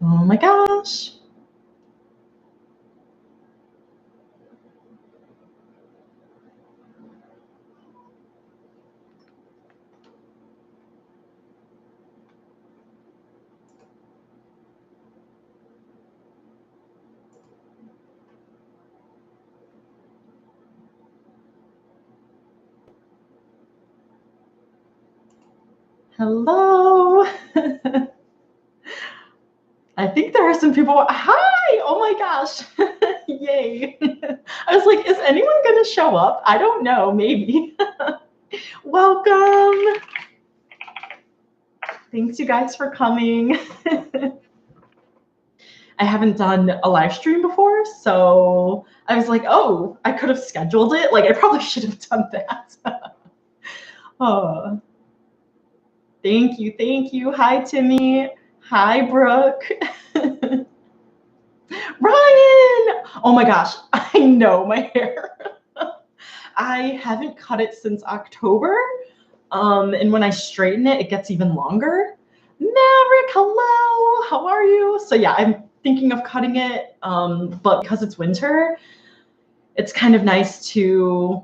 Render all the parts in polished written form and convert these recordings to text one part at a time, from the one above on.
Oh my gosh. Hello. I think there are some people. Hi. Oh my gosh. Yay. I was like, is anyone going to show up? I don't know. Maybe. Welcome. Thanks, you guys, for coming. I haven't done a live stream before, so I was like, oh, I could have scheduled it. Like, I probably should have done that. Oh, thank you. Thank you. Hi, Timmy. Hi, Brooke. Ryan! Oh my gosh, I know my hair. I haven't cut it since October. And when I straighten it, it gets even longer. Maverick, hello, how are you? So yeah, I'm thinking of cutting it, but because it's winter, it's kind of nice to,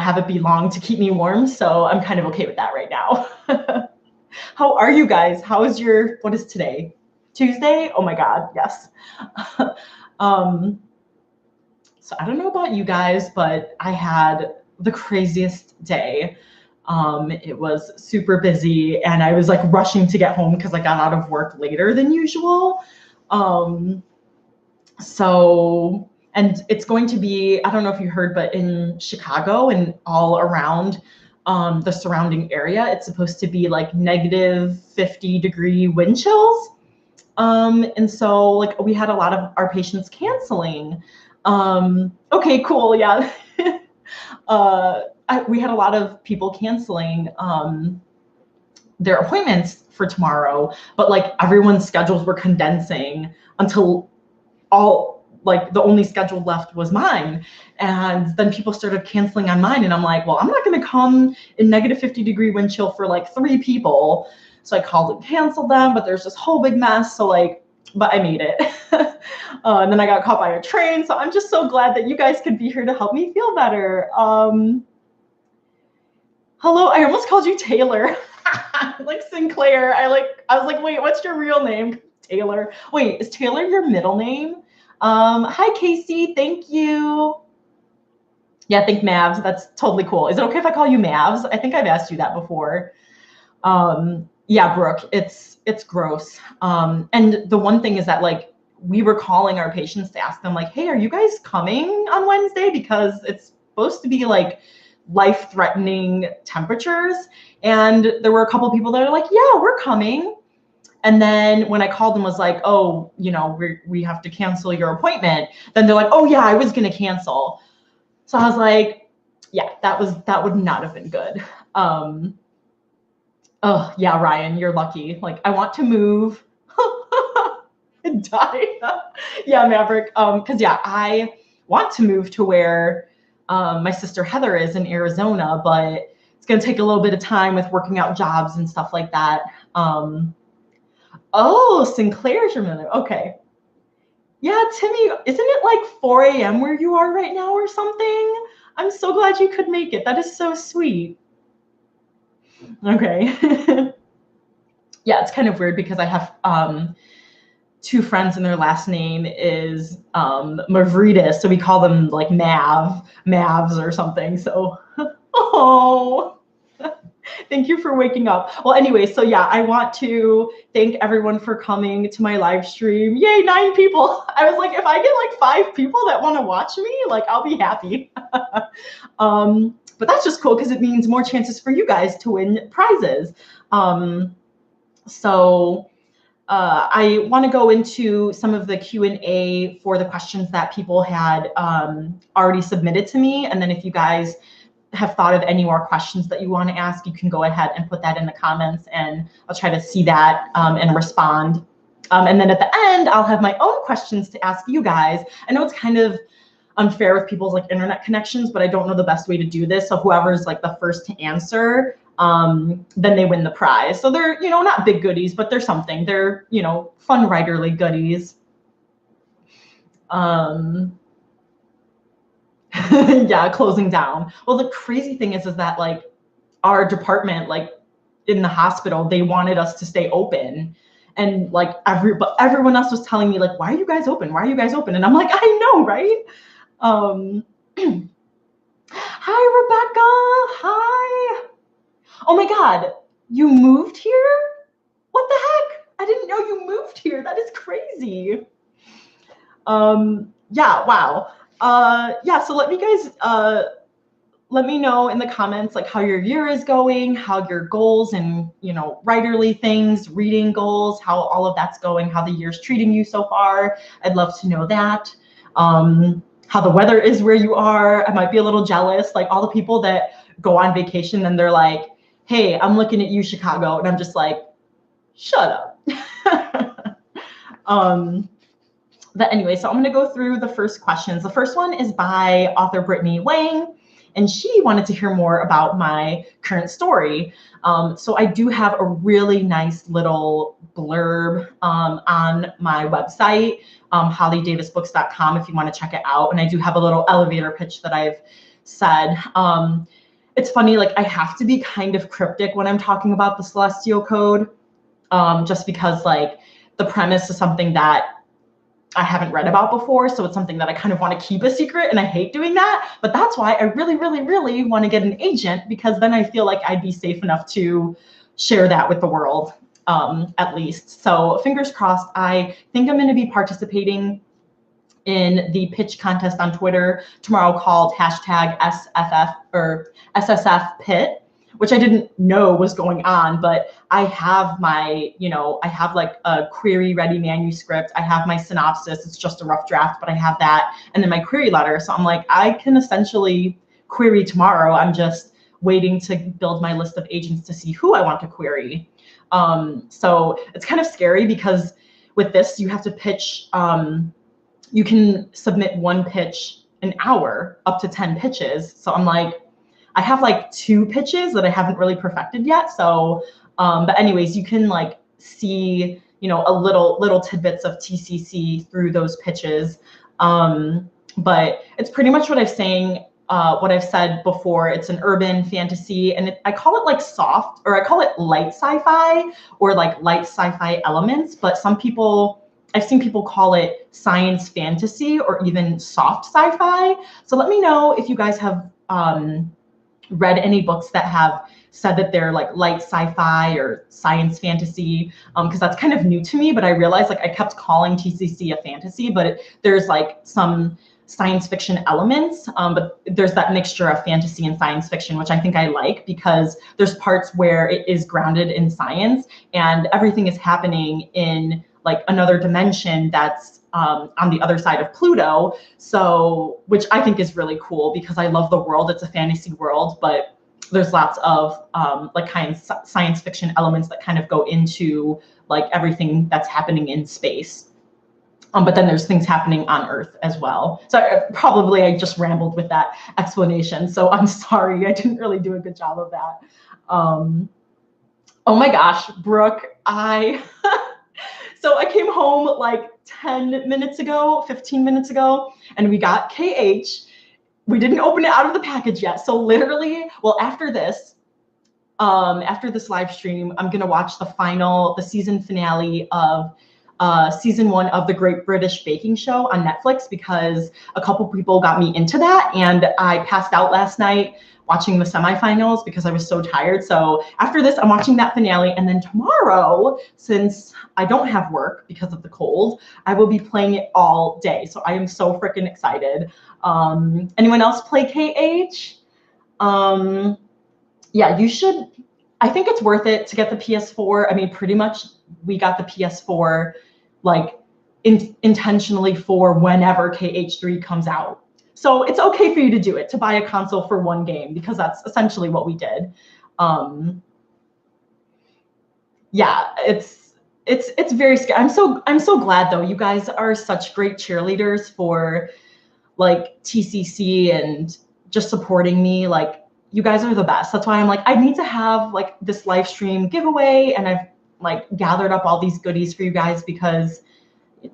have it be long to keep me warm. So I'm kind of okay with that right now. How are you guys? What is today? Tuesday? Oh my God, yes. So I don't know about you guys, but I had the craziest day. It was super busy and I was like rushing to get home because I got out of work later than usual. And it's going to be, I don't know if you heard, but in Chicago and all around the surrounding area, it's supposed to be like negative 50-degree wind chills. And so like we had a lot of our patients canceling. Okay, cool, yeah. We had a lot of people canceling their appointments for tomorrow, but like everyone's schedules were condensing until the only schedule left was mine. And then people started canceling on mine. And I'm like, well, I'm not going to come in negative 50-degree wind chill for like 3 people. So I called and canceled them, but there's this whole big mess. So but I made it. And then I got caught by a train. So I'm just so glad that you guys could be here to help me feel better. Hello, I almost called you Taylor. Like Sinclair. I was like, wait, what's your real name? Taylor. Wait, is Taylor your middle name? Hi, Casey. Thank you. Yeah, think Mavs. That's totally cool. Is it okay if I call you Mavs? I think I've asked you that before. Yeah, Brooke, it's gross. And the one thing is that like we were calling our patients to ask them like, hey, are you guys coming on Wednesday? Because it's supposed to be like life-threatening temperatures. And there were a couple of people that are like, yeah, we're coming. And then when I called them was like, oh, we have to cancel your appointment. Then they're like, oh yeah, I was going to cancel. So I was like, yeah, that would not have been good. Oh yeah, Ryan, you're lucky. Like I want to move and die. Yeah, Maverick. Cause yeah, I want to move to where my sister Heather is in Arizona, but it's going to take a little bit of time with working out jobs and stuff like that. Oh, Sinclair's your middle. Okay. Yeah, Timmy, isn't it like 4 a.m. where you are right now or something? I'm so glad you could make it. That is so sweet. Okay. Yeah, it's kind of weird because I have 2 friends and their last name is Mavridis, so we call them like Mavs or something. So, oh. Thank you for waking up. Well, anyway, so yeah, I want to thank everyone for coming to my live stream. Yay, 9 people. I was like, if I get like 5 people that want to watch me, like I'll be happy. But that's just cool because it means more chances for you guys to win prizes. I want to go into some of the Q&A for the questions that people had already submitted to me. And then if you guys have thought of any more questions that you want to ask, you can go ahead and put that in the comments and I'll try to see that and respond. And then at the end, I'll have my own questions to ask you guys. I know it's kind of unfair with people's like internet connections, but I don't know the best way to do this. So whoever's like the first to answer, then they win the prize. So they're, you know, not big goodies, but they're something. They're, you know, fun writerly goodies. Yeah, closing down. Well, the crazy thing is that like our department, like in the hospital, they wanted us to stay open. And like everyone else was telling me like, why are you guys open? Why are you guys open? And I'm like, I know, right? Hi, Rebecca. Hi. Oh my God, you moved here? What the heck? I didn't know you moved here. That is crazy. Yeah, wow. Yeah, so let me know in the comments like how your year is going, how your goals and, you know, writerly things, reading goals, how all of that's going, how the year's treating you so far. I'd love to know that. How the weather is where you are. I might be a little jealous, like all the people that go on vacation and they're like, hey, I'm looking at you, Chicago. And I'm just like, shut up. But anyway, so I'm going to go through the first questions. The first one is by author Brittany Wang, and she wanted to hear more about my current story. So I do have a really nice little blurb on my website, hollydavisbooks.com, if you want to check it out. And I do have a little elevator pitch that I've said. It's funny, like I have to be kind of cryptic when I'm talking about the Celestial Code, just because like the premise is something that I haven't read about before. So it's something that I kind of want to keep a secret, and I hate doing that. But that's why I really, really, really want to get an agent, because then I feel like I'd be safe enough to share that with the world, at least. So fingers crossed. I think I'm going to be participating in the pitch contest on Twitter tomorrow called #SFF or SSF Pit, which I didn't know was going on, but I have my, you know, I have like a query ready manuscript. I have my synopsis. It's just a rough draft, but I have that. And then my query letter. So I'm like, I can essentially query tomorrow. I'm just waiting to build my list of agents to see who I want to query. So it's kind of scary because with this, you have to pitch, you can submit one pitch an hour, up to 10 pitches. So I'm like, I have like 2 pitches that I haven't really perfected yet. So, but anyways, you can like see, you know, a little tidbits of TCC through those pitches. But it's pretty much what what I've said before. It's an urban fantasy, and I call it like soft, or I call it light sci-fi, or like light sci-fi elements. But I've seen people call it science fantasy or even soft sci-fi. So let me know if you guys have read any books that have said that they're like light sci-fi or science fantasy, because that's kind of new to me. But I realized like I kept calling TCC a fantasy, but there's like some science fiction elements, but there's that mixture of fantasy and science fiction, which I think I like, because there's parts where it is grounded in science and everything is happening in like another dimension that's on the other side of Pluto. So, which I think is really cool because I love the world. It's a fantasy world, but there's lots of like kind of science fiction elements that kind of go into like everything that's happening in space. But then there's things happening on Earth as well. So I just rambled with that explanation. So I'm sorry, I didn't really do a good job of that. Oh my gosh, Brooke, so I came home like 10 minutes ago, 15 minutes ago, and we got KH. We didn't open it out of the package yet. So literally, well, after this live stream, I'm gonna watch the season finale of season 1 of the Great British Baking Show on Netflix, because a couple people got me into that, and I passed out last night watching the semifinals because I was so tired. So after this, I'm watching that finale, and then tomorrow, since I don't have work because of the cold, I will be playing it all day. So I am so freaking excited. Anyone else play KH? Yeah, you should. I think it's worth it to get the PS4. I mean, pretty much we got the PS4 like intentionally for whenever KH3 comes out. So it's okay for you to do it, to buy a console for one game, because that's essentially what we did. Yeah, it's very scary. I'm so glad though. You guys are such great cheerleaders for like TCC and just supporting me. Like you guys are the best. That's why I'm like, I need to have like this live stream giveaway, and I've like gathered up all these goodies for you guys because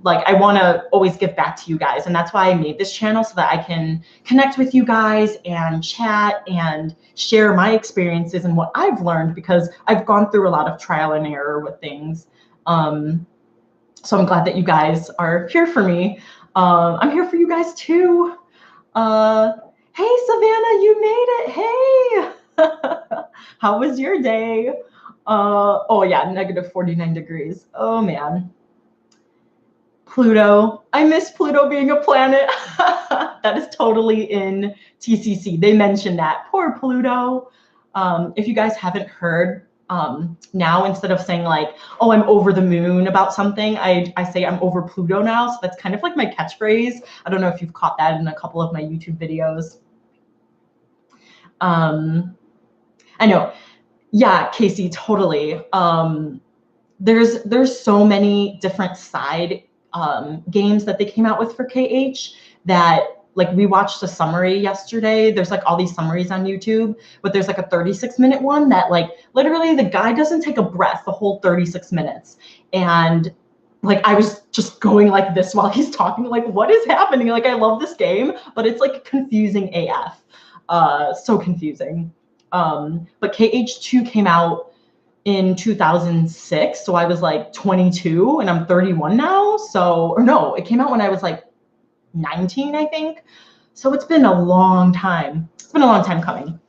like I want to always give back to you guys. And that's why I made this channel, so that I can connect with you guys and chat and share my experiences and what I've learned, because I've gone through a lot of trial and error with things. So I'm glad that you guys are here for me. I'm here for you guys too. Hey, Savannah, you made it. Hey, how was your day? Oh yeah, negative 49 degrees. Oh man. Pluto. I miss Pluto being a planet. That is totally in TCC. They mentioned that. Poor Pluto. If you guys haven't heard, now instead of saying like, oh, I'm over the moon about something, I say I'm over Pluto now. So that's kind of like my catchphrase. I don't know if you've caught that in a couple of my YouTube videos. I know. Yeah, Casey, totally. There's so many different side games that they came out with for KH that, like, we watched a summary yesterday. There's like all these summaries on YouTube, but there's like a 36-minute one that like literally the guy doesn't take a breath the whole 36 minutes. And like I was just going like this while he's talking, like, what is happening? Like, I love this game, but it's like confusing AF. So confusing. But KH2 came out in 2006, so I was like 22 and I'm 31 now. So, or no, it came out when I was like 19, I think. So it's been a long time. It's been a long time coming.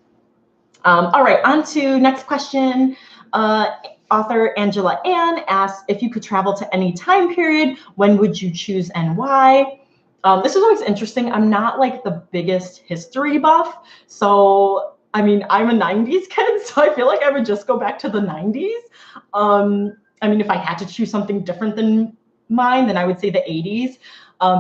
All right, on to next question. Author Angela Ann asks, if you could travel to any time period, when would you choose and why? This is always interesting. I'm not like the biggest history buff, so I mean, I'm a 90s kid, so I feel like I would just go back to the 90s. I mean, if I had to choose something different than mine, then I would say the 80s,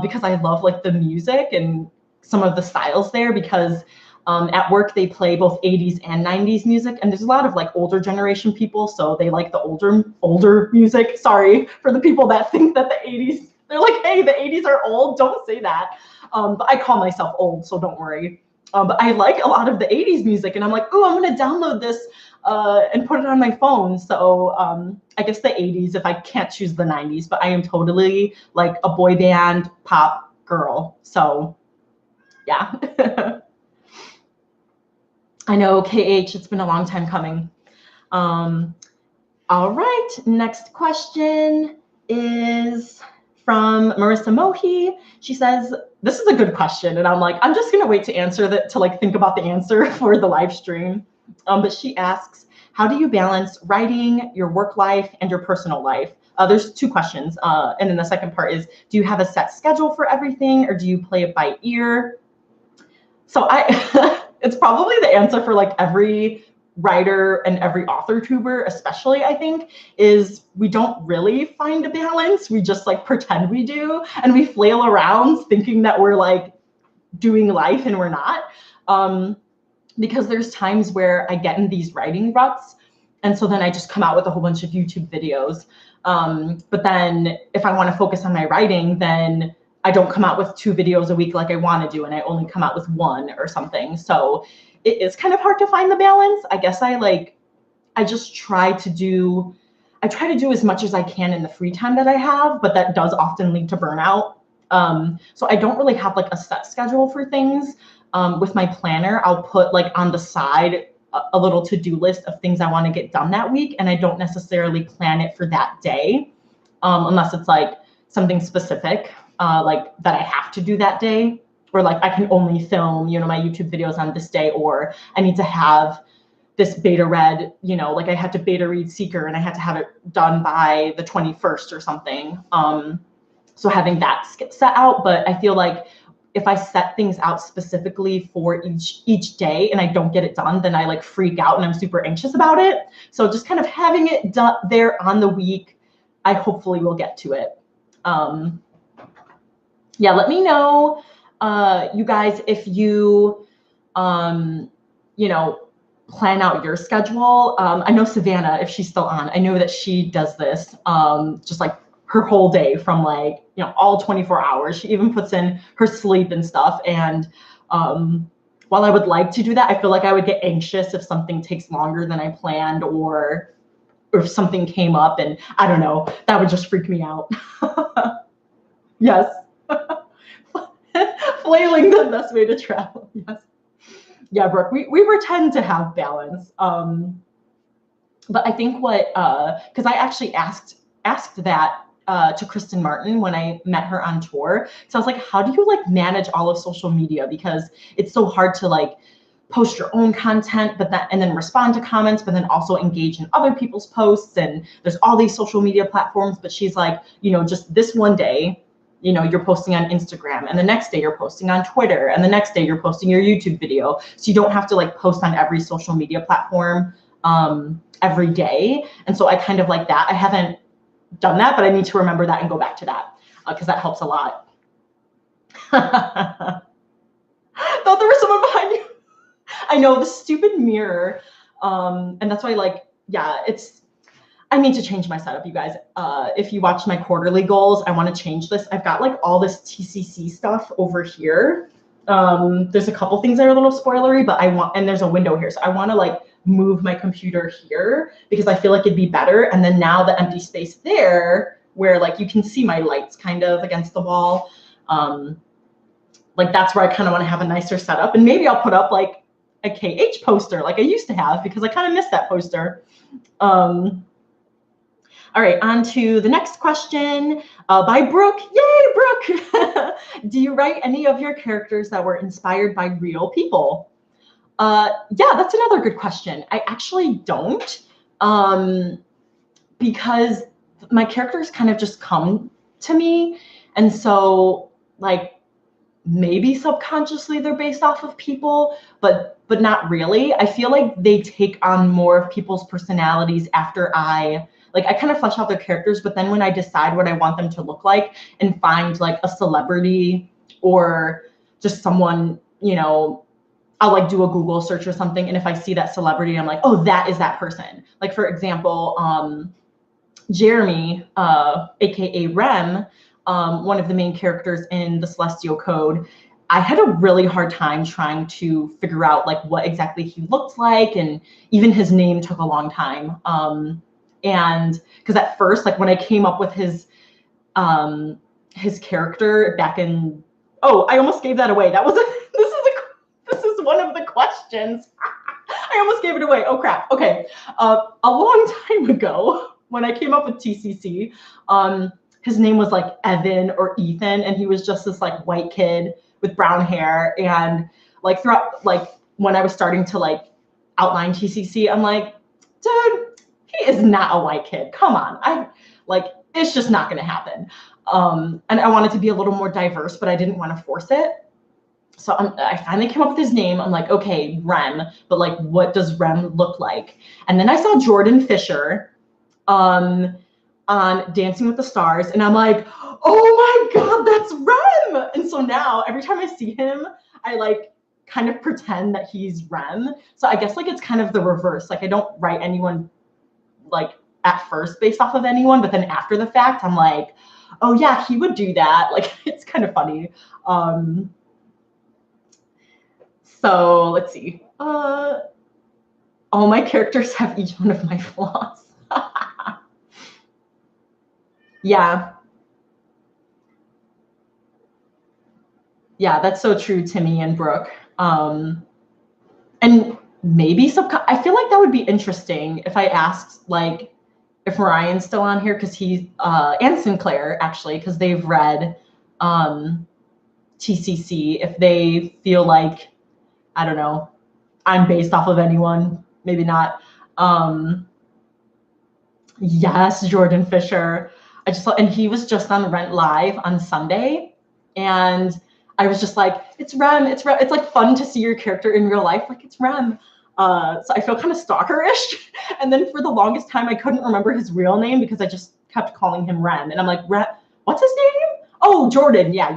because I love like the music and some of the styles there, because at work they play both 80s and 90s music, and there's a lot of like older generation people, so they like the older music. Sorry for the people that think that the 80s, they're like, hey, the 80s are old. Don't say that. But I call myself old, so don't worry. But I like a lot of the 80s music, and I'm like, oh, I'm going to download this and put it on my phone. So I guess the 80s, if I can't choose the 90s, but I am totally like a boy band pop girl. So yeah. I know, KH, it's been a long time coming. All right, next question is from Marissa Mohi. She says, this is a good question. And I'm like, I'm just gonna wait to answer that, to like think about the answer for the live stream. But she asks, how do you balance writing, your work life, and your personal life? There's two questions. And then the second part is, do you have a set schedule for everything, or do you play it by ear? So it's probably the answer for like every writer and every author tuber, especially, I think, is we don't really find a balance. We just like pretend we do, and we flail around thinking that we're like doing life, and we're not. Because there's times where I get in these writing ruts, and so then I just come out with a whole bunch of YouTube videos. But then if I want to focus on my writing, then I don't come out with 2 videos a week like I want to do, and I only come out with 1 or something. So it is kind of hard to find the balance. I guess I just try to do as much as I can in the free time that I have, but that does often lead to burnout. So I don't really have like a set schedule for things. With my planner, I'll put like on the side a little to-do list of things I want to get done that week, and I don't necessarily plan it for that day, unless it's like something specific, like that I have to do that day, or like I can only film, my YouTube videos on this day, or I need to have this beta read, like I had to beta read Seeker and I had to have it done by the 21st or something. So having that set out, but I feel like if I set things out specifically for each day and I don't get it done, then I like freak out and I'm super anxious about it. So just kind of having it done there on the week, I hopefully will get to it. Yeah, let me know, you guys, if you, plan out your schedule. I know Savannah, if she's still on, I know that she does this, just like her whole day from like, all 24 hours. She even puts in her sleep and stuff. And while I would like to do that, I feel like I would get anxious if something takes longer than I planned, or if something came up and I don't know, that would just freak me out. Yes. Flailing the best way to travel. Yes. Yeah, Brooke, we pretend to have balance. But I think what, because I actually asked that to Kristen Martin when I met her on tour. So I was like, how do you like manage all of social media? Because it's so hard to like post your own content, but that, and then respond to comments, but then also engage in other people's posts. And there's all these social media platforms, but she's like, you know, just this one day, you know, you're posting on Instagram, and the next day you're posting on Twitter, and the next day you're posting your YouTube video. So you don't have to like post on every social media platform every day. And so I kind of like that. I haven't done that, but I need to remember that and go back to that because that helps a lot. Thought there was someone behind you. I know, the stupid mirror. And that's why, like, yeah, I need to change my setup, you guys. If you watch my quarterly goals, I want to change this. I've got like all this TCC stuff over here. There's a couple things that are a little spoilery, but and there's a window here. So I want to like move my computer here because I feel like it'd be better. And then now the empty space there where like you can see my lights kind of against the wall. Like that's where I kind of want to have a nicer setup. And maybe I'll put up like a KH poster like I used to have because I kind of miss that poster. All right, on to the next question by Brooke. Yay, Brooke! Do you write any of your characters that were inspired by real people? Yeah, that's another good question. I actually don't, because my characters kind of just come to me. And so like maybe subconsciously they're based off of people, but not really. I feel like they take on more of people's personalities after I kind of flesh out their characters, but then when I decide what I want them to look like and find like a celebrity or just someone, you know, I'll like do a Google search or something. And if I see that celebrity, I'm like, oh, that is that person. Like, for example, Jeremy, AKA Rem, one of the main characters in the Celestial Code, I had a really hard time trying to figure out like what exactly he looked like. And even his name took a long time. And because at first, like when I came up with his character back in, oh, I almost gave that away. That was this is one of the questions. I almost gave it away. Oh crap. Okay. A long time ago, when I came up with TCC, his name was like Evan or Ethan, and he was just this like white kid with brown hair. And like throughout, like when I was starting to like outline TCC, I'm like, dude, he is not a white kid. Come on. It's just not going to happen. And I wanted to be a little more diverse, but I didn't want to force it. So I finally came up with his name. I'm like, okay, Rem, but like, what does Rem look like? And then I saw Jordan Fisher on Dancing with the Stars, and I'm like, oh my God, that's Rem. And so now every time I see him, I like kind of pretend that he's Rem. So I guess like it's kind of the reverse. Like I don't write anyone like at first based off of anyone, but then after the fact, I'm like, oh yeah, he would do that. Like it's kind of funny. So let's see. All my characters have each one of my flaws. Yeah. Yeah, that's so true, Timmy and Brooke. And maybe I feel like that would be interesting if I asked, like, if Ryan's still on here, because he's, and Sinclair, actually, because they've read TCC, if they feel like, I don't know, I'm based off of anyone, maybe not. Yes, Jordan Fisher. I just thought, and he was just on Rent Live on Sunday, and I was just like, it's Rem, it's Rem. It's like fun to see your character in real life, like it's Rem. So I feel kind of stalkerish. And then for the longest time, I couldn't remember his real name because I just kept calling him Rem. And I'm like, Rem, what's his name? Oh, Jordan. Yeah,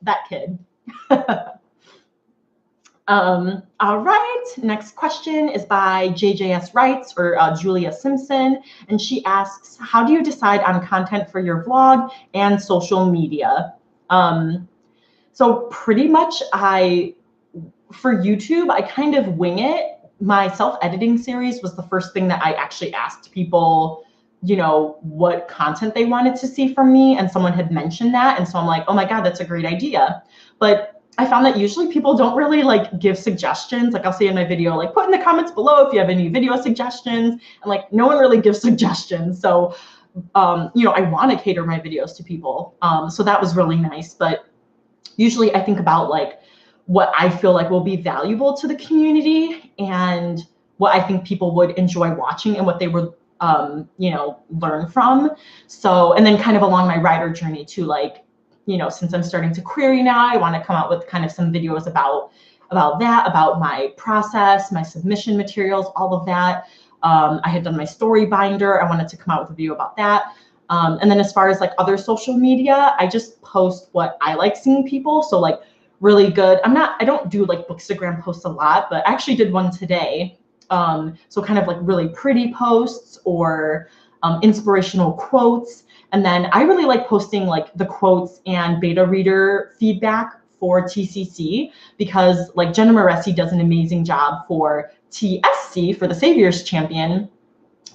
that kid. All right, next question is by JJS Writes, or Julia Simpson, and she asks, how do you decide on content for your vlog and social media? So pretty much I for YouTube, I kind of wing it. My self-editing series was the first thing that I actually asked people, you know, what content they wanted to see from me. And someone had mentioned that. And so I'm like, oh my God, that's a great idea. But I found that usually people don't really like give suggestions. Like I'll say in my video, like put in the comments below if you have any video suggestions. And like no one really gives suggestions. So, you know, I want to cater my videos to people. So that was really nice. But usually I think about like what I feel like will be valuable to the community and what I think people would enjoy watching and what they would, you know, learn from. So, and then kind of along my writer journey too, like, you know, since I'm starting to query now, I want to come out with kind of some videos about that, about my process, my submission materials, all of that. I had done my story binder. I wanted to come out with a video about that. And then as far as like other social media, I just post what I like seeing people. So like really good. I don't do like Bookstagram posts a lot, but I actually did one today. So kind of like really pretty posts or inspirational quotes. And then I really like posting like the quotes and beta reader feedback for TCC because like Jenna Moresi does an amazing job for TSC, for the Saviors Champion,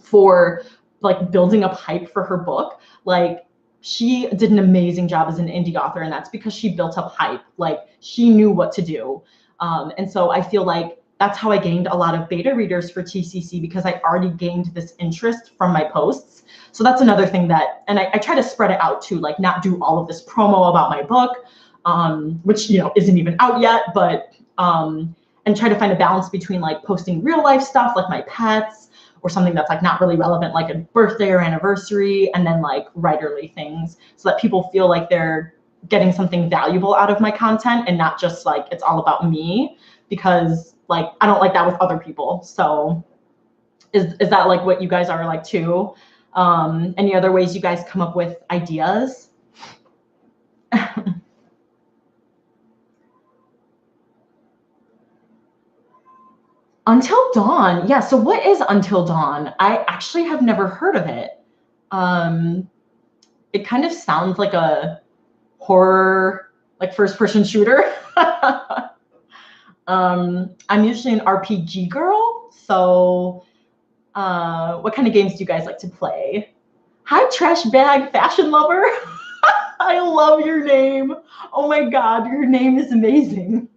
for like building up hype for her book. Like she did an amazing job as an indie author, and that's because she built up hype. Like she knew what to do. And so I feel like that's how I gained a lot of beta readers for TCC, because I already gained this interest from my posts. So that's another thing that, and I try to spread it out too, like not do all of this promo about my book, which, you know, isn't even out yet, but, and try to find a balance between like posting real life stuff like my pets or something that's like not really relevant, like a birthday or anniversary, and then like writerly things so that people feel like they're getting something valuable out of my content and not just like it's all about me, because like I don't like that with other people. So is that like what you guys are like too? Any other ways you guys come up with ideas? Until Dawn. Yeah, so what is Until Dawn? I actually have never heard of it. It kind of sounds like a horror, like first-person shooter. I'm usually an RPG girl, so what kind of games do you guys like to play? Hi, Trash Bag Fashion Lover. I love your name. Oh my God, your name is amazing.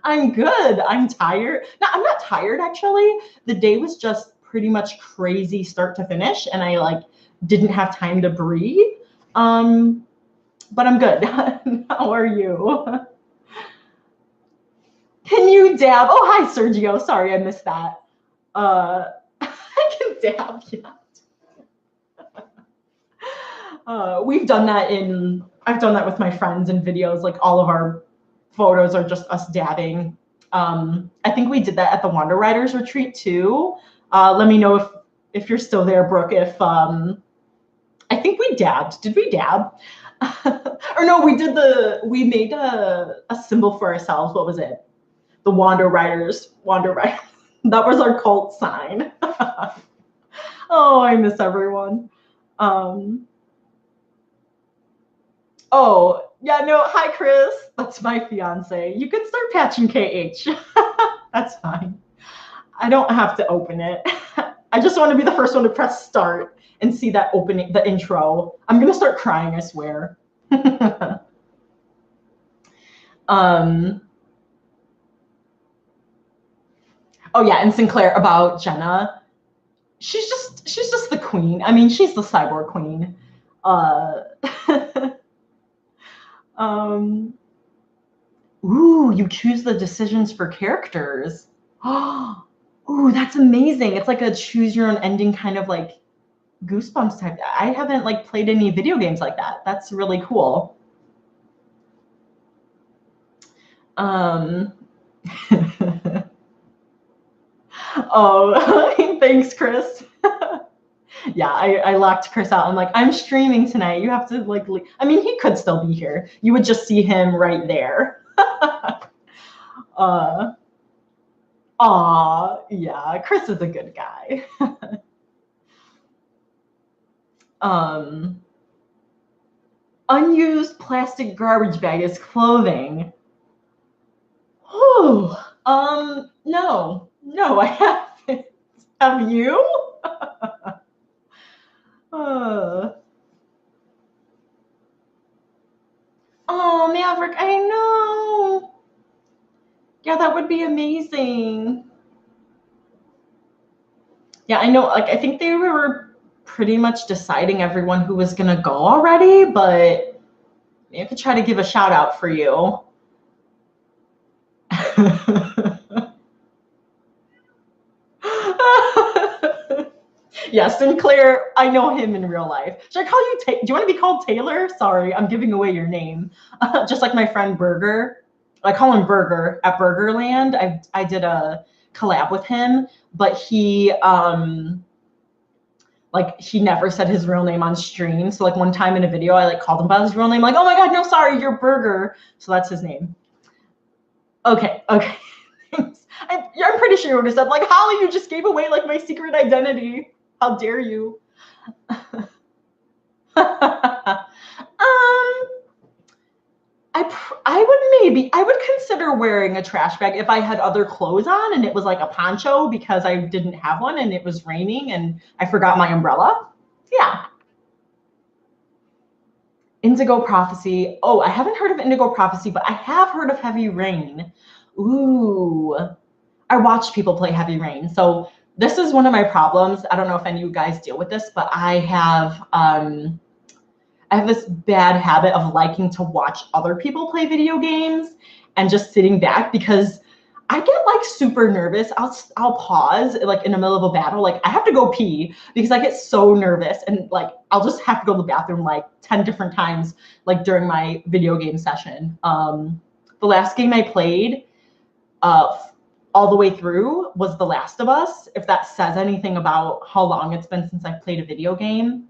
I'm good. I'm tired. No, I'm not tired actually. The day was just pretty much crazy start to finish, and I like didn't have time to breathe. But I'm good. How are you? Can you dab? Oh, hi, Sergio. Sorry, I missed that. I can dab, yeah. We've done that I've done that with my friends in videos. Like all of our photos are just us dabbing. I think we did that at the Wonder Riders retreat too. Let me know if you're still there, Brooke. If I think we dabbed. Did we dab? Or no, we made a symbol for ourselves. What was it? The Wander Riders. That was our cult sign. Oh, I miss everyone. Oh, yeah, no, hi, Chris. That's my fiance. You could start patching KH. That's fine. I don't have to open it. I just want to be the first one to press start and see that opening, the intro. I'm going to start crying, I swear. Oh yeah, and Sinclair about Jenna. She's just the queen. I mean, she's the cyborg queen. Ooh, you choose the decisions for characters. Ooh, that's amazing. It's like a choose your own ending kind of like Goosebumps type. I haven't like played any video games like that. That's really cool. Oh, thanks, Chris. Yeah, I locked Chris out. I'm like, I'm streaming tonight. You have to like leave. I mean, he could still be here. You would just see him right there. Yeah, Chris is a good guy. Unused plastic garbage bag is clothing. No, I haven't. Have you? Oh, Maverick, I know. Yeah, that would be amazing. Yeah, I know. Like, I think they were pretty much deciding everyone who was gonna go already, but I could try to give a shout out for you. Yeah, Sinclair, I know him in real life. Should I call you, do you want to be called Taylor? Sorry, I'm giving away your name. Just like my friend Burger. I call him Burger at Burgerland. I did a collab with him, but he never said his real name on stream. So like one time in a video, I like called him by his real name, like, oh my God, no, sorry, you're Burger. So that's his name. Okay. Thanks. I'm pretty sure you would have said, like, Holly, you just gave away like my secret identity. How dare you? I would consider wearing a trash bag if I had other clothes on and it was like a poncho because I didn't have one and it was raining and I forgot my umbrella. Yeah. Indigo Prophecy. Oh, I haven't heard of Indigo Prophecy, but I have heard of Heavy Rain. Ooh. I watched people play Heavy Rain. So this is one of my problems. I don't know if any of you guys deal with this, but I have this bad habit of liking to watch other people play video games and just sitting back because I get like super nervous. I'll pause like in the middle of a battle. Like I have to go pee because I get so nervous and like I'll just have to go to the bathroom like 10 different times like during my video game session. The last game I played all the way through was The Last of Us, if that says anything about how long it's been since I've played a video game.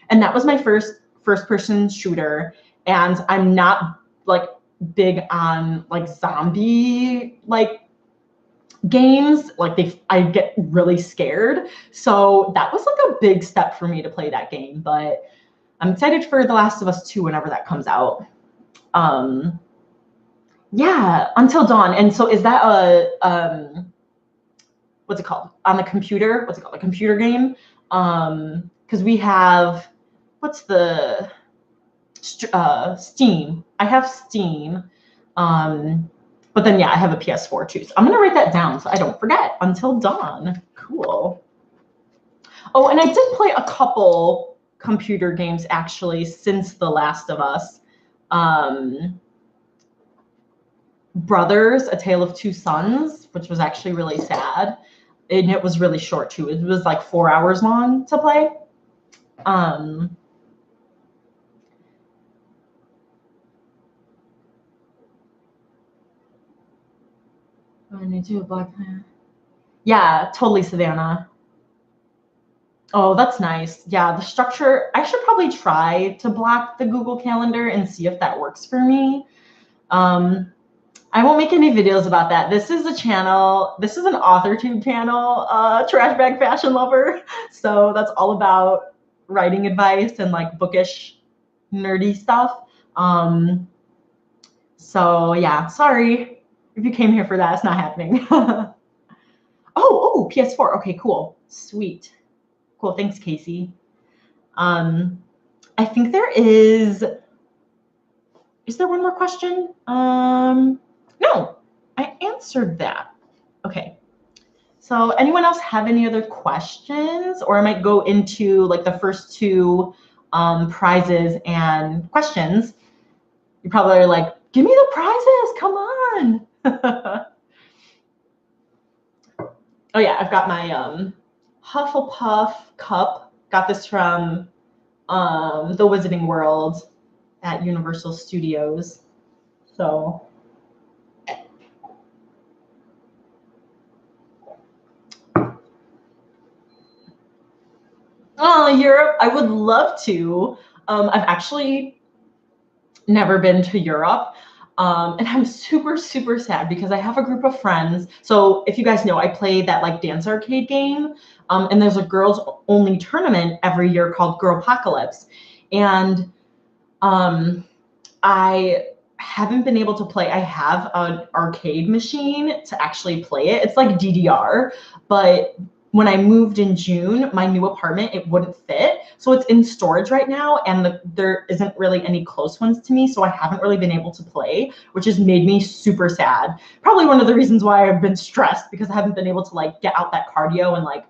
And that was my first person shooter. And I'm not like big on like zombie like games. Like I get really scared. So that was like a big step for me to play that game. But I'm excited for The Last of Us 2 whenever that comes out. Yeah, Until Dawn. And so is that a what's it called? On the computer? What's it called? A computer game? Because we have what's the Steam. I have Steam. But then yeah, I have a PS4 too. So I'm gonna write that down so I don't forget. Until Dawn. Cool. Oh, and I did play a couple computer games actually since The Last of Us. Brothers, A Tale of Two Sons, which was actually really sad. And it was really short too. It was like 4 hours long to play. I need to do a black plan. Yeah, totally, Savannah. Oh, that's nice. Yeah, the structure, I should probably try to block the Google Calendar and see if that works for me. I won't make any videos about that. This is a channel, this is an AuthorTube channel, Trash Bag Fashion Lover. So that's all about writing advice and like bookish, nerdy stuff. So yeah, sorry if you came here for that, it's not happening. Oh, PS4. Okay, cool. Sweet. Cool. Thanks, Casey. I think there is there one more question? No, I answered that. Okay. So anyone else have any other questions? Or I might go into like the first two prizes and questions. You probably are like, give me the prizes, come on. Oh yeah, I've got my Hufflepuff cup. Got this from the Wizarding World at Universal Studios. So Europe, I would love to. I've actually never been to Europe. And I'm super, super sad because I have a group of friends. So if you guys know, I play that like dance arcade game. And there's a girls only tournament every year called Girl Apocalypse. And I haven't been able to play. I have an arcade machine to actually play it. It's like DDR, but when I moved in June, my new apartment, it wouldn't fit. So it's in storage right now, and there isn't really any close ones to me. So I haven't really been able to play, which has made me super sad. Probably one of the reasons why I've been stressed, because I haven't been able to like get out that cardio, and like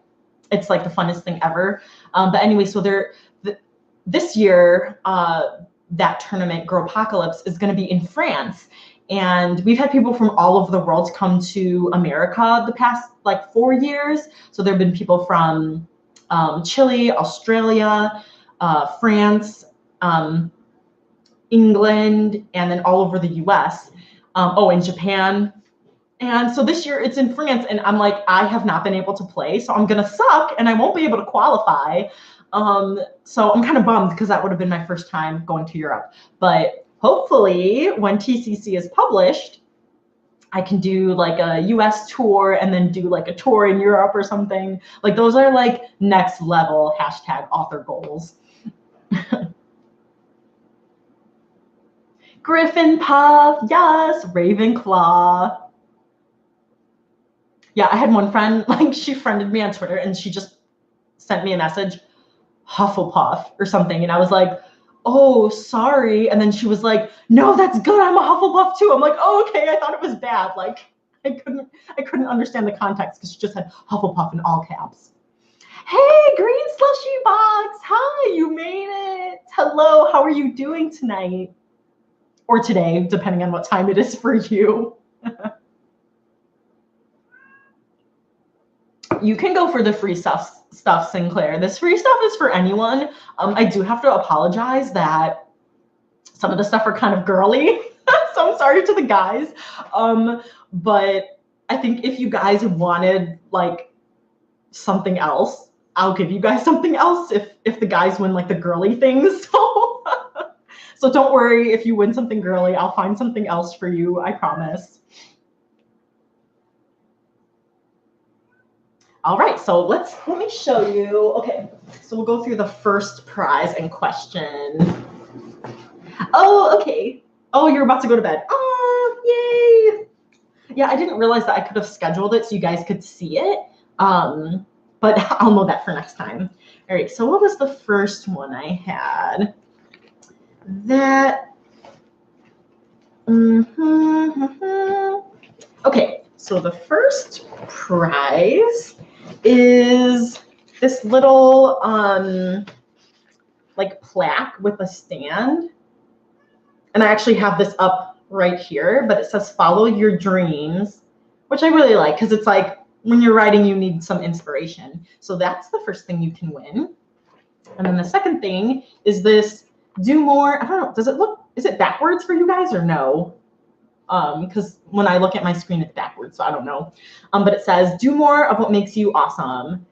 it's like the funnest thing ever. But anyway, so this year, that tournament, Girlpocalypse, is going to be in France. And we've had people from all over the world come to America the past like 4 years. So there have been people from Chile, Australia, France, England, and then all over the US. And Japan. And so this year it's in France, and I'm like, I have not been able to play, so I'm gonna suck and I won't be able to qualify. So I'm kind of bummed, because that would have been my first time going to Europe. But hopefully when TCC is published, I can do like a US tour and then do like a tour in Europe or something. Like those are like next level #author goals. Griffin Puff, yes, Ravenclaw. Yeah, I had one friend, like she friended me on Twitter and she just sent me a message, Hufflepuff or something. And I was like, oh, sorry. And then she was like, no, that's good. I'm a Hufflepuff too. I'm like, oh, okay. I thought it was bad. Like I couldn't understand the context, because she just had Hufflepuff in all caps. Hey, Green Slushy Box. Hi, you made it. Hello, how are you doing tonight? Or today, depending on what time it is for you. You can go for the free stuff, Sinclair. This free stuff is for anyone. I do have to apologize that some of the stuff are kind of girly. So I'm sorry to the guys. But I think if you guys wanted like something else, I'll give you guys something else if the guys win like the girly things. So don't worry, if you win something girly, I'll find something else for you, I promise. All right, so let me show you. Okay, so we'll go through the first prize and question. Oh, okay. Oh, you're about to go to bed. Oh, yay. Yeah, I didn't realize that I could have scheduled it so you guys could see it. But I'll know that for next time. All right, so what was the first one I had? That. Okay, so the first prize is this little like plaque with a stand. And I actually have this up right here, but it says follow your dreams, which I really like, because it's like when you're writing, you need some inspiration. So that's the first thing you can win. And then the second thing is this do more. I don't know, is it backwards for you guys or no? Because when I look at my screen, it's backwards, so I don't know. But it says, do more of what makes you awesome.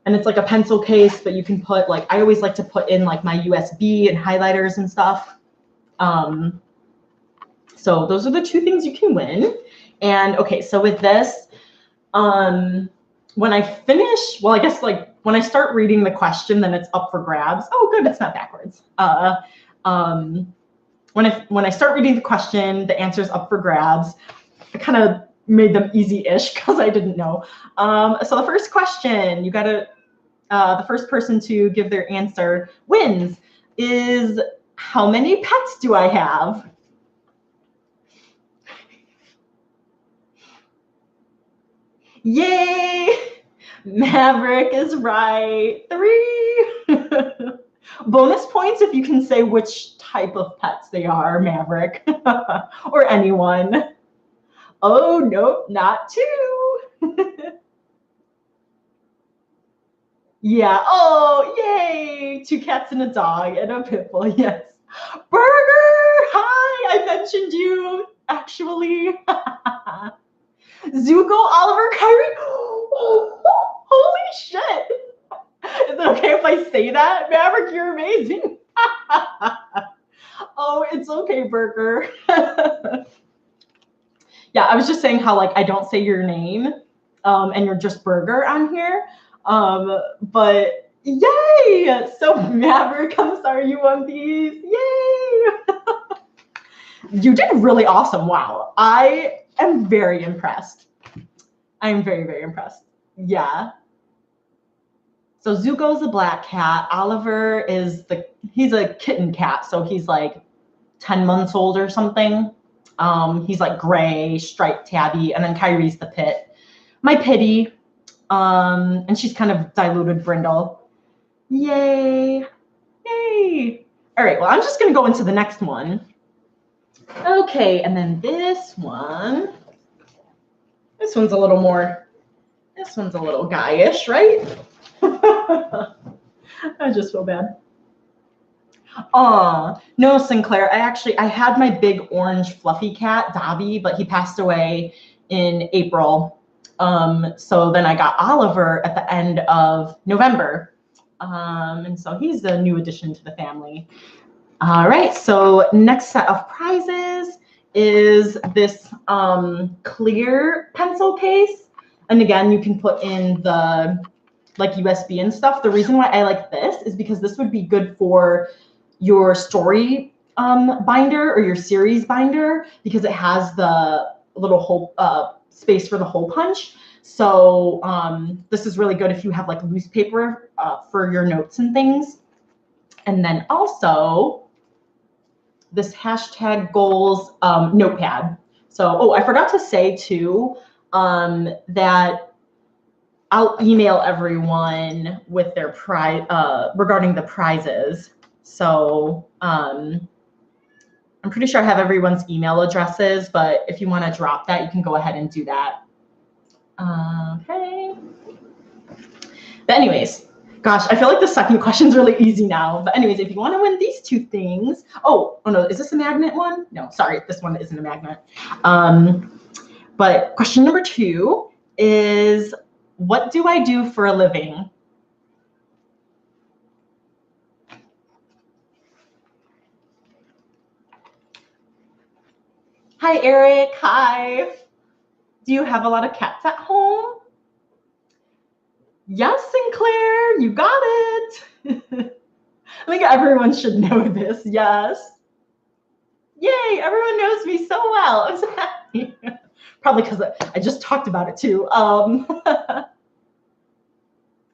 And it's like a pencil case, but you can put like, I always like to put in like my USB and highlighters and stuff. So those are the two things you can win. And okay, so with this, when I finish, well, I guess like when I start reading the question, then it's up for grabs. Oh, good, it's not backwards. When I start reading the question, the answer's up for grabs. I kind of made them easy-ish because I didn't know. So the first question, you gotta, the first person to give their answer wins, is how many pets do I have? Yay! Maverick is right. 3. Bonus points if you can say which type of pets they are, Maverick, or anyone. Oh, nope, not 2. Yeah, oh, yay! 2 cats and a dog and a pit bull, yes. Burger, hi, I mentioned you, actually. Zuko, Oliver, Kyrie. Oh, holy shit. Is it okay if I say that? Maverick, you're amazing. Oh, it's okay, Burger. Yeah, I was just saying how like I don't say your name and you're just Burger on here. But yay! So Maverick, I'm sorry you won these. Yay! You did really awesome. Wow. I am very impressed. I am very, very impressed. Yeah. So Zuko's a black cat. Oliver is he's a kitten cat. So he's like 10 months old or something. He's like gray, striped tabby. And then Kyrie's the pit. My pitty. And she's kind of diluted brindle. Yay. Yay. All right. Well, I'm just going to go into the next one. Okay. And then this one's a little more, this one's a little guyish, right? I just feel bad. No, Sinclair. I had my big orange fluffy cat, Dobby, but he passed away in April. So then I got Oliver at the end of November. And so he's a new addition to the family. All right. So next set of prizes is this clear pencil case. And again, you can put in the like USB and stuff. The reason why I like this is because this would be good for your story binder or your series binder because it has the little hole space for the hole punch. So this is really good if you have like loose paper for your notes and things. And then also this #goals notepad. So, I forgot to say too that I'll email everyone with their prize regarding the prizes. So I'm pretty sure I have everyone's email addresses, but if you want to drop that, you can go ahead and do that. Okay. But anyways, gosh, I feel like the second question is really easy now. But anyways, if you want to win these two things, oh no, is this a magnet one? No, sorry, this one isn't a magnet. But question number 2 is, what do I do for a living? Hi, Eric. Hi. Do you have a lot of cats at home? Yes, Sinclair, you got it. I think everyone should know this. Yes. Yay, everyone knows me so well. I'm so happy. Probably because I just talked about it too.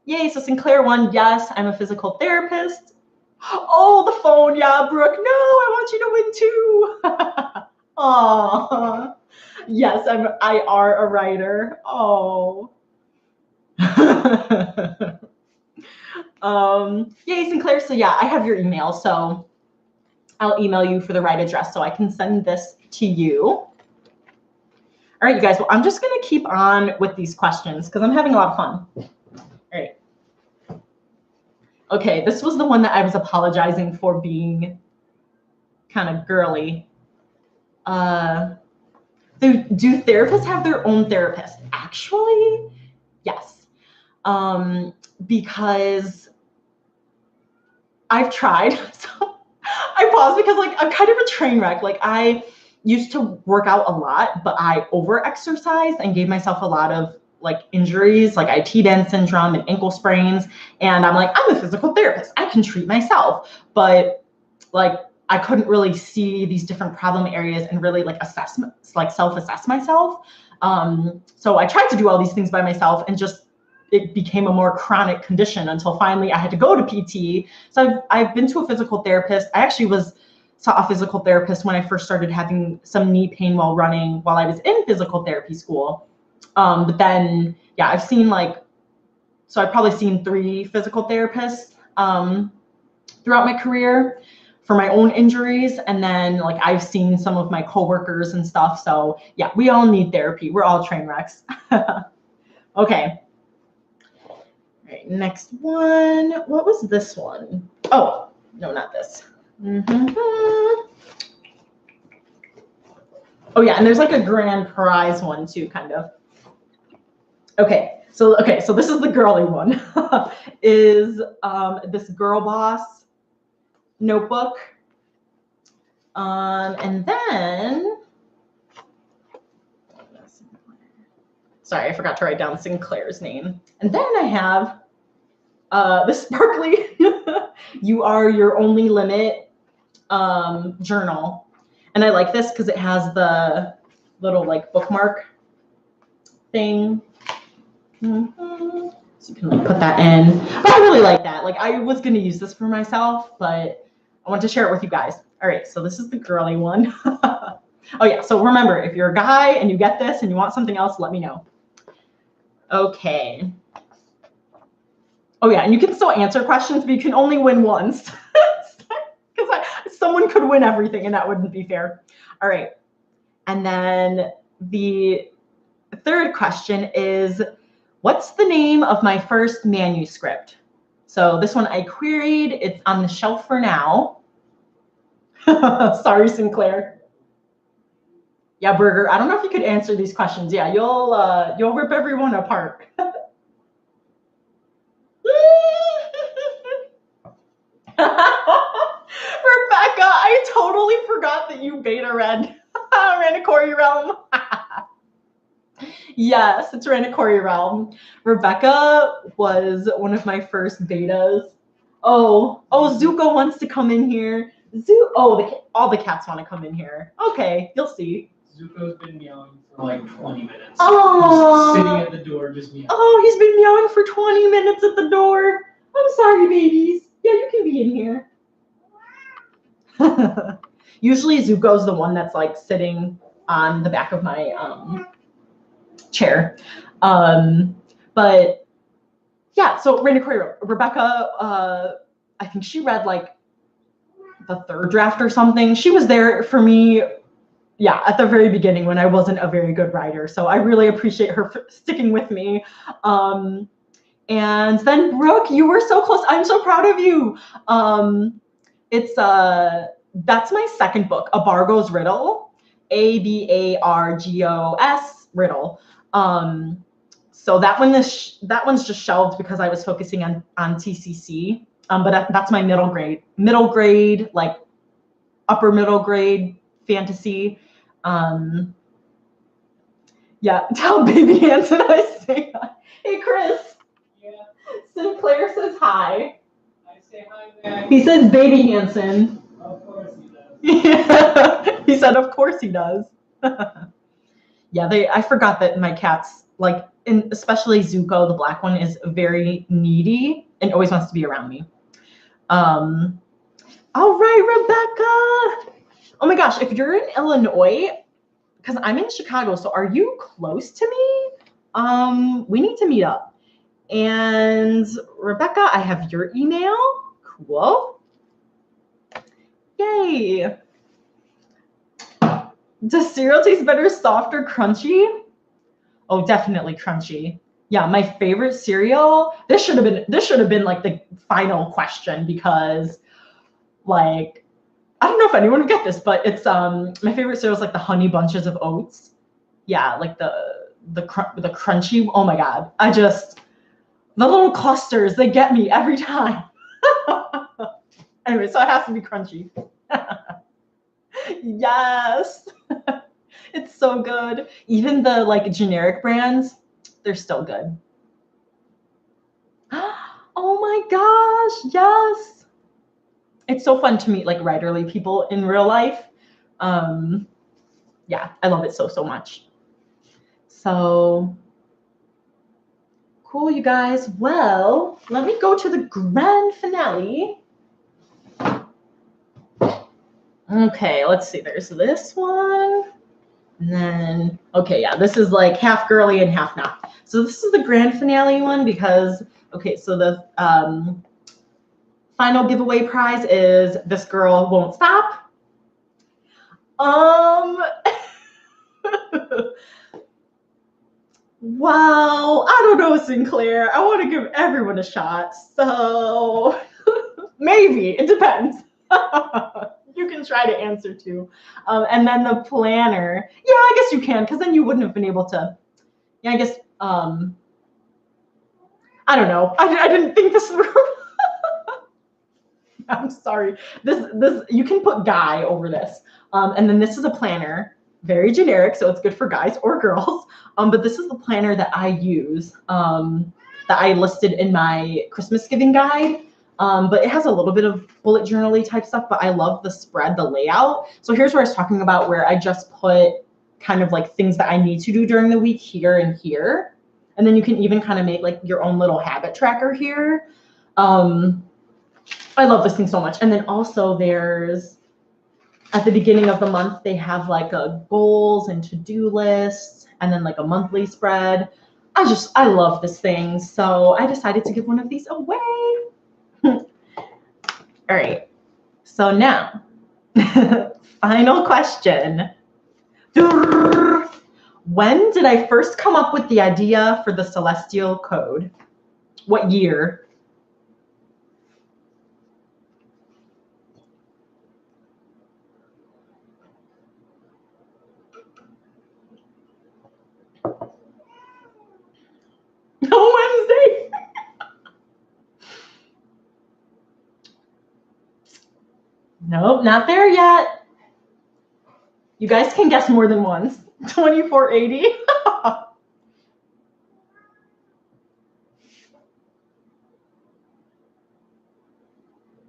Yay, so Sinclair won. Yes, I'm a physical therapist. Oh, the phone. Yeah, Brooke. No, I want you to win too. Oh, yes, I are a writer. Oh. Yay, Sinclair. So yeah, I have your email. So I'll email you for the right address so I can send this to you. All right, you guys. Well, I'm just going to keep on with these questions because I'm having a lot of fun. All right. Okay, this was the one that I was apologizing for being kind of girly. Do therapists have their own therapist? Actually, yes. Because I've tried. So I paused because like I'm kind of a train wreck. Like I used to work out a lot, but I over-exercised and gave myself a lot of like injuries, like I had T-Dent syndrome and ankle sprains. And I'm like, I'm a physical therapist. I can treat myself. But like I couldn't really see these different problem areas and really like self-assess myself. So I tried to do all these things by myself and just it became a more chronic condition until finally I had to go to PT. So I've been to a physical therapist. I actually saw a physical therapist when I first started having some knee pain while running while I was in physical therapy school. But then, yeah, I've probably seen 3 physical therapists throughout my career for my own injuries. And then like I've seen some of my coworkers and stuff. So yeah, we all need therapy. We're all train wrecks. Okay. All right, next one. What was this one? Oh, no, not this. Oh yeah, and there's like a grand prize one too, kind of. Okay, so this is the girly one. Is this Girl Boss notebook. And then, sorry, I forgot to write down Sinclair's name. And then I have this sparkly You Are Your Only Limit journal. And I like this because it has the little like bookmark thing. So you can like put that in. But I really like that. Like I was gonna use this for myself, but I want to share it with you guys. All right, so this is the girly one. Oh yeah, so remember, if you're a guy and you get this and you want something else, let me know. Okay. Oh yeah, and you can still answer questions, but you can only win once. Because someone could win everything and that wouldn't be fair. All right. And then the third question is, what's the name of my first manuscript? So this one I queried. It's on the shelf for now. Sorry, Sinclair. Yeah, Burger. I don't know if you could answer these questions. Yeah, you'll rip everyone apart. Rebecca, I totally forgot that you beta read Ranakori Realm. Yes, it's Ranakori Realm. Rebecca was one of my first betas. Oh, Zuko wants to come in here. All the cats want to come in here. Okay, you'll see. Zuko's been meowing for like 20 minutes. Oh, sitting at the door just meowing. Oh, he's been meowing for 20 minutes at the door. I'm sorry, babies. Yeah, you can be in here. Usually Zuko's the one that's like sitting on the back of my chair. But yeah, so Rebecca, I think she read like the third draft or something. She was there for me, yeah, at the very beginning when I wasn't a very good writer. So I really appreciate her sticking with me. And then Brooke, you were so close. I'm so proud of you. That's my second book, Abargo's Riddle, Abargos Riddle. So that one's just shelved because I was focusing on TCC. But that's my middle grade, like upper middle grade fantasy. Yeah, tell Baby Hanson I say hi. Hey, Chris. Yeah. Sinclair says hi. I say hi back. He says Baby Hanson. Of course he does. Yeah. He said, of course he does. Yeah, I forgot that my cats, like, especially Zuko, the black one, is very needy and always wants to be around me. All right, Rebecca. Oh my gosh, if you're in Illinois, because I'm in Chicago, so are you close to me? We need to meet up. And Rebecca, I have your email. Cool. Yay. Does cereal taste better soft or crunchy? Oh, definitely crunchy. Yeah, my favorite cereal. This should have been like the final question because, like, I don't know if anyone would get this, but it's my favorite cereal is like the Honey Bunches of Oats. Yeah, like the crunchy. Oh my God, the little clusters, they get me every time. Anyway, so it has to be crunchy. Yes. It's so good. Even the like generic brands, they're still good. Oh my gosh, yes. It's so fun to meet like writerly people in real life. Yeah, I love it so much. So cool, you guys. Well, let me go to the grand finale. Okay, let's see. There's this one. And then, okay, yeah, this is like half girly and half not. So this is the grand finale one because, okay, so the final giveaway prize is This Girl Won't Stop. Wow, I don't know, Sinclair. I want to give everyone a shot. So maybe, it depends. You can try to answer too. And then the planner. Yeah, I guess you can, because then you wouldn't have been able to. Yeah, I guess, I don't know. I didn't think this through. I'm sorry. This you can put guy over this. And then this is a planner, very generic, so it's good for guys or girls. But this is the planner that I use, that I listed in my Christmas giving guide. But it has a little bit of bullet journal-y type stuff, but I love the spread, the layout. So here's where I was talking about where I just put kind of like things that I need to do during the week here and here. And then you can even kind of make like your own little habit tracker here. I love this thing so much. And then also there's, at the beginning of the month, they have like a goals and to-do lists and then like a monthly spread. I love this thing. So I decided to give one of these away. All right. So now, final question. When did I first come up with the idea for the celestial code? What year? Wednesday. Nope, not there yet. You guys can guess more than once. 2480.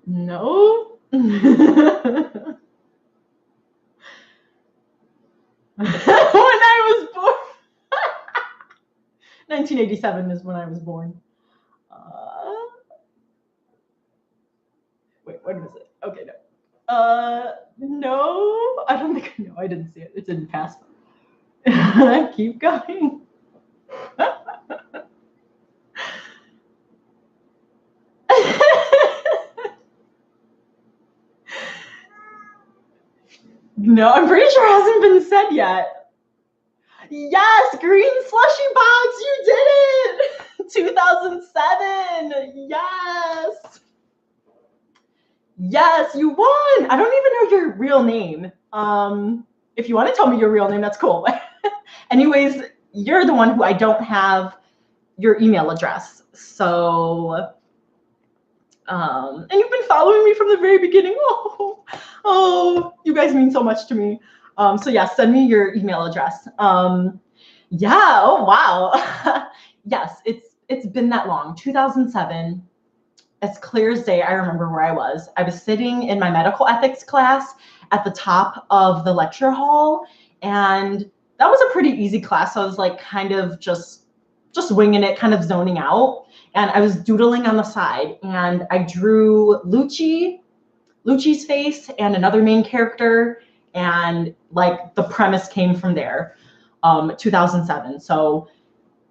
No. When I was born. 1987 is when I was born. Wait, when was it? Okay, no. No, I don't think, no, I didn't see it. It didn't pass. Keep going. No, I'm pretty sure it hasn't been said yet. Yes, green slushy box, you did it! 2007, yes! Yes, you won! I don't even know your real name. If you want to tell me your real name, that's cool. Anyways, you're the one who I don't have your email address. So, and you've been following me from the very beginning. Oh, you guys mean so much to me. So yeah, send me your email address. Yeah, oh wow. Yes, it's been that long. 2007, as clear as day, I remember where I was. I was sitting in my medical ethics class at the top of the lecture hall, and that was a pretty easy class. So I was like kind of just winging it, kind of zoning out. And I was doodling on the side, and I drew Lucci's face and another main character, and like the premise came from there. 2007. So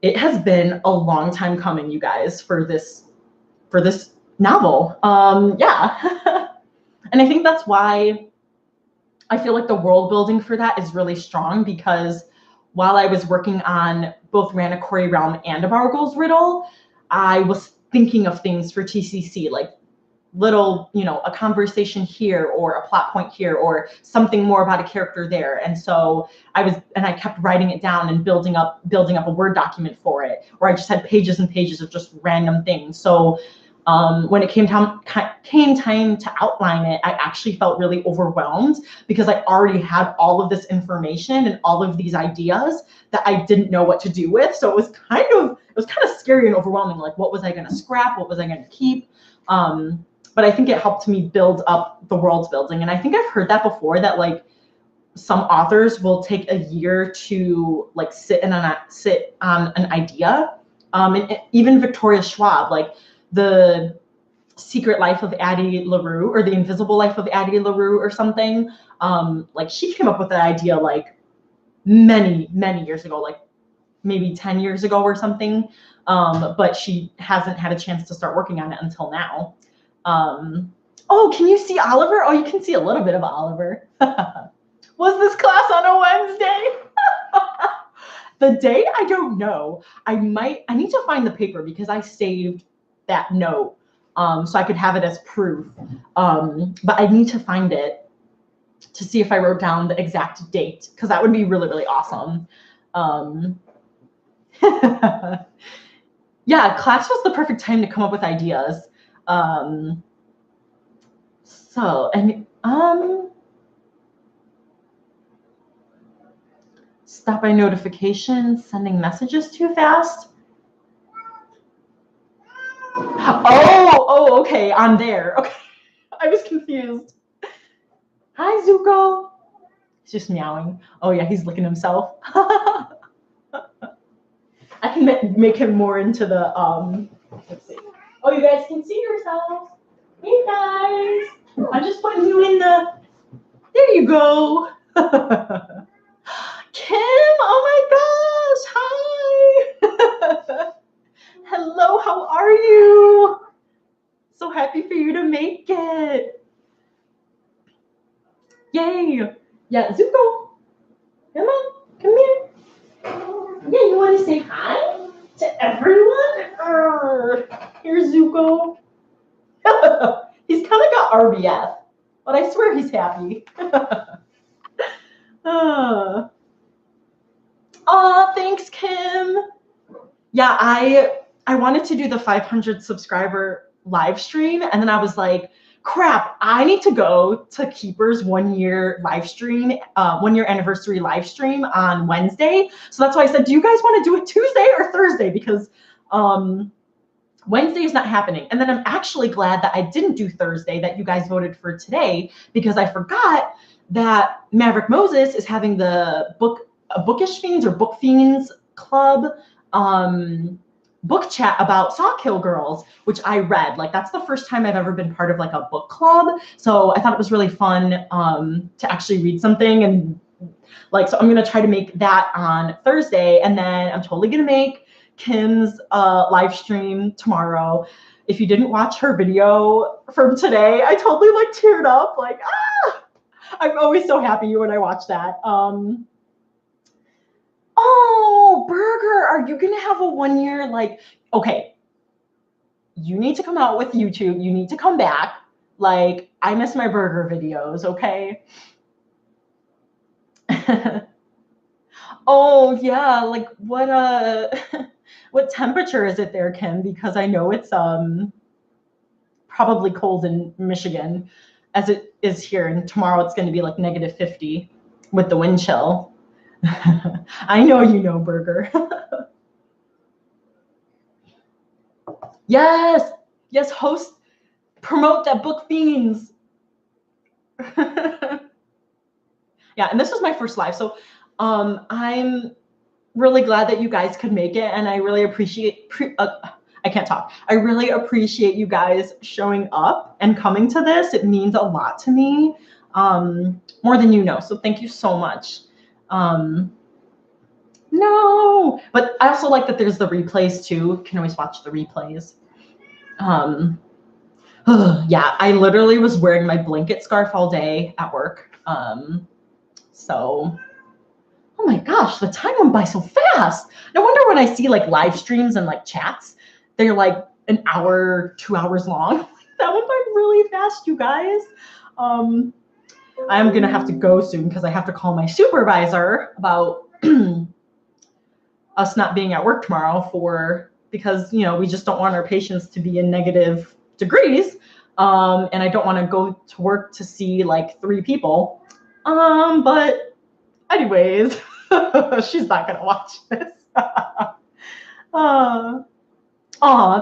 it has been a long time coming, you guys, for this novel. Yeah. And I think that's why I feel like the world building for that is really strong, because while I was working on both Ranakori Realm and A Bargle's Riddle, I was thinking of things for TCC, like little, a conversation here or a plot point here or something more about a character there. And so I kept writing it down and building up a Word document for it, or I just had pages and pages of just random things. So when it came time to outline it, I actually felt really overwhelmed, because I already had all of this information and all of these ideas that I didn't know what to do with. So it was kind of scary and overwhelming. Like, what was I going to scrap? What was I going to keep? But I think it helped me build up the world building. And I think I've heard that before, that like some authors will take a year to like sit on an idea. And even Victoria Schwab, like The Secret Life of Addie LaRue, or The Invisible Life of Addie LaRue or something. Like she came up with that idea like many, many years ago, like maybe 10 years ago or something. But she hasn't had a chance to start working on it until now. Oh, can you see Oliver? Oh, you can see a little bit of Oliver. Was this class on a Wednesday? The date, I don't know. I need to find the paper, because I saved that note so I could have it as proof. But I need to find it to see if I wrote down the exact date, because that would be really, really awesome. Yeah, class was the perfect time to come up with ideas. Stop by notifications, sending messages too fast. Oh, okay, on there. Okay, I was confused. Hi, Zuko. He's just meowing. Oh yeah, he's licking himself. I can make him more into the let's see. Oh, you guys can see yourselves. Hey guys, I'm just putting you in the. There you go. Kim, oh my gosh, hi. Hello, how are you? So happy for you to make it. Yay. Yeah, Zuko, come on, come here. Yeah, you want to say hi to everyone? Here's Zuko. He's kind of got RBF, but I swear he's happy. Oh, thanks, Kim. Yeah, I wanted to do the 500 subscriber live stream, and then I was like, crap, I need to go to Keeper's 1 year live stream, 1 year anniversary live stream on Wednesday. So that's why I said, do you guys want to do it Tuesday or Thursday? Because Wednesday is not happening. And then I'm actually glad that I didn't do Thursday, that you guys voted for today, because I forgot that Maverick Moses is having the Bookish Fiends or Book Fiends Club book chat about Sawkill Girls, which I read. Like, that's the first time I've ever been part of like a book club. So I thought it was really fun to actually read something. And like, so I'm going to try to make that on Thursday. And then I'm totally going to make Kim's live stream tomorrow. If you didn't watch her video from today, I totally like teared up. Like, I'm always so happy when I watch that. Oh, Burger, are you going to have a 1 year, like, okay, you need to come out with YouTube. You need to come back. Like, I miss my Burger videos, okay? Oh, yeah, like what what temperature is it there, Kim? Because I know it's probably cold in Michigan as it is here, and tomorrow it's going to be like -50 with the wind chill. I know you know, Burger. Yes, yes, host, promote that Book Fiends. Yeah, and this was my first live, so I'm really glad that you guys could make it, and I really appreciate. I can't talk. I really appreciate you guys showing up and coming to this. It means a lot to me, more than you know. So thank you so much. No, but I also like that there's the replays too. You can always watch the replays. Yeah, I literally was wearing my blanket scarf all day at work. So, oh my gosh, the time went by so fast. No wonder when I see like live streams and like chats, they're like an hour, 2 hours long. That went by really fast, you guys. I'm gonna have to go soon because I have to call my supervisor about us not being at work tomorrow because we just don't want our patients to be in negative degrees. And I don't want to go to work to see like 3 people. But anyways, she's not gonna watch this.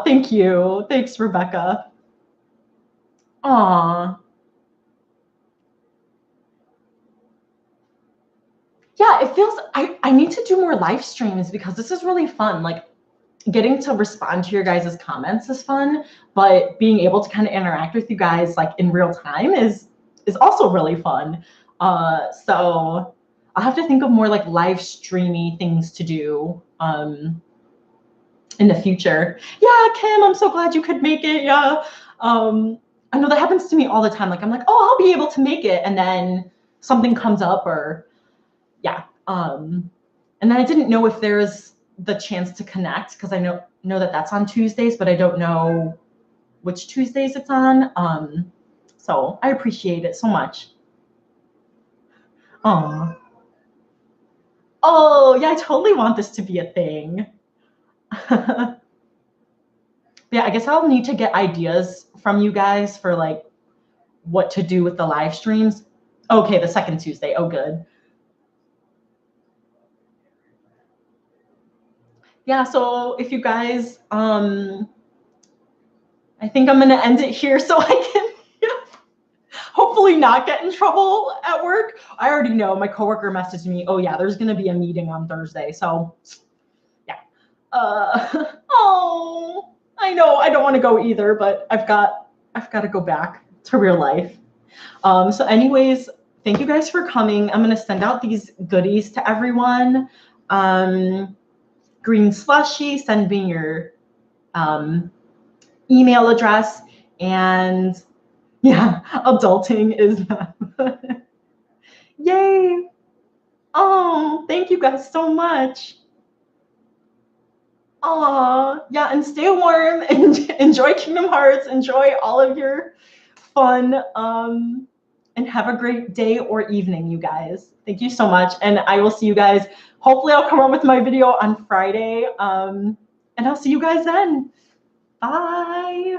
Thank you. Thanks, Rebecca. Yeah, it feels I need to do more live streams because this is really fun. Like, getting to respond to your guys' comments is fun, but being able to kind of interact with you guys like in real time is also really fun. So I'll have to think of more like live streamy things to do in the future. Yeah, Kim, I'm so glad you could make it. Yeah. I know that happens to me all the time. Like, I'm like, oh, I'll be able to make it, and then something comes up, or yeah. And then I didn't know if there's the chance to connect because I know that that's on Tuesdays, but I don't know which Tuesdays it's on. So I appreciate it so much. Oh, yeah, I totally want this to be a thing. Yeah, I guess I'll need to get ideas from you guys for like what to do with the live streams. Okay, the second Tuesday. Oh, good. Yeah, so if you guys I think I'm going to end it here so I can hopefully not get in trouble at work. I already know my coworker messaged me, oh yeah, there's going to be a meeting on Thursday. So yeah. Oh, I know I don't want to go either, but I've got to go back to real life. So anyways, thank you guys for coming. I'm going to send out these goodies to everyone. Green slushy, send me your email address, and yeah, adulting is not yay. Oh, thank you guys so much. Oh, yeah, and stay warm and enjoy Kingdom Hearts. Enjoy all of your fun, and have a great day or evening, you guys. Thank you so much, and I will see you guys. Hopefully, I'll come out with my video on Friday, and I'll see you guys then. Bye.